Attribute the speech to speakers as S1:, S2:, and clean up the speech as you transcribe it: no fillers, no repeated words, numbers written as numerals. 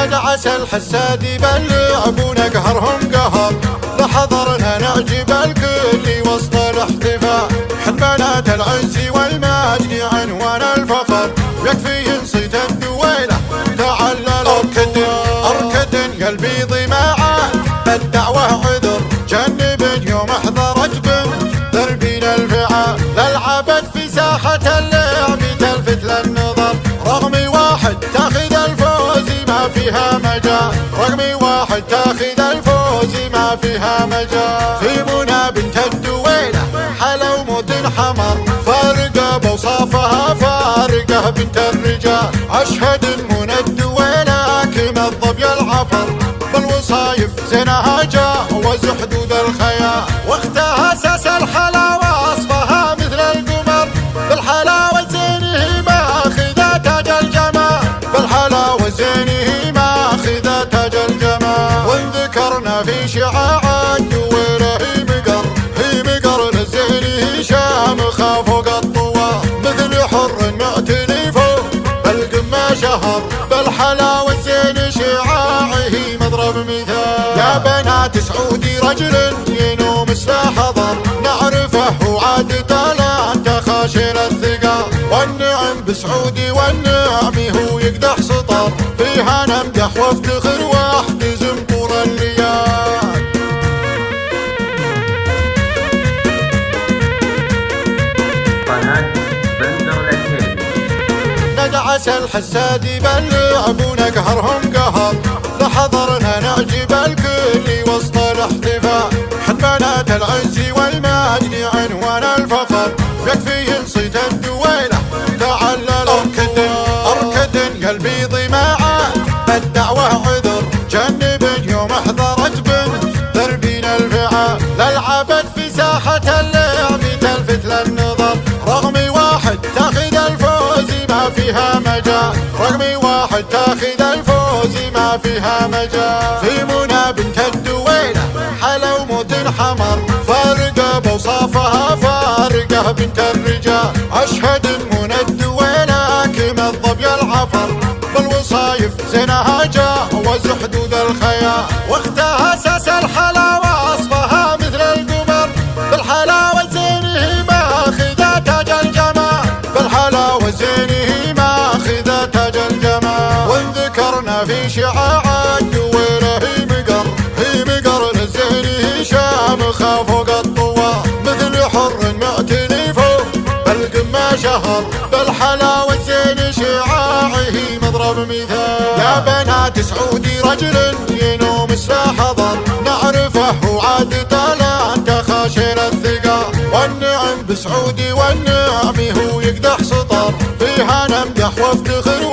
S1: ندعس الحساد يبلعبون قهرهم قهر، لحضرنا نعجب الكل وسط الاحتفاء، حد بنات العز والمجد عنوان الفخر، يكفي صيت الدويلة تعلل اركد قلبي ضماعات بالدعوة عذر، جنب يوم احضرت بنت دربين الفعال، للعبت في ساحة اللعب تلفت للنظر، رقم واحد تاخذ الفوز ما فيها مجال، رقم واحد تاخذ الفوز ما فيها مجال، في منى بنت الدويلة حلا وموت حمر، فارقة بوصافها فارقة بنت الرجال، أشهد منى الدويلة كما الظبي العفر، بالوصايف زينها جاوز حدود الخيال، واختها اساس الحلاوة وصفها مثل القمر، بالحلاوة زينه ماخذة تاج الجمال، بالحلاوة زينه ماخذة تاج الجمال، وان ذكرنا في شعاع الدويلة هي مقر لزينه شامخة فوق الطوال، مثل حر معتني فوق بالقمة شهر، بالحلاوة زين شعاعه مضرب مثال، يا بنات سعودي رجل ينوم حضر، نعرفه وعادته لا انت خاشن الثقال، والنعم بسعودي والنعم هو يقدح سطر، فيها نمدح وافتخر واحتزم طول الليال.
S2: قناة بندر العتيبي.
S1: ندعس الحساد يبلعبون قهرهم قهر، لحضرنا نعجب الكل وسط الاحتفاء، حد بنات العز والمجد عنوان الفخر، يكفي صيت الدويلة تعلل اركد قلبي ضماعات بالدعوة عذر، جنب يوم احضرت بنت دربين الفعال، للعبت في ساحة اللعب تلفت للنظر، رقم واحد تاخذ الفوز ما فيها مجال، رقم واحد تاخذ الفوز ما فيها مجال، في منى بنت الدويلة حلا وموت حمر، فارقة بوصافها فارقة بنت الرجال، أشهد منى الدويلة كما الظبي العفر، بالوصايف زينها جاوز حدود الخيال، واختها اساس الحلاوة وصفها مثل القمر، بالحلاوة زينه ماخذة تاج الجمال، بالحلاوة زينه ماخذة تاج الجمال، وان ذكرنا في شعاع الدويلة هي مقر لزينه شامخة فوق الطوال، مثل حر معتني فوق بالقمة شهر، بالحلاوة زين شعاعه مضرب مثال، يا بنات سعودي رجل ينوم حضر، نعرفه وعادته لا انت خاشن الثقال، والنعم بسعودي والنعم هو يقدح سطر، فيها نمدح وافتخر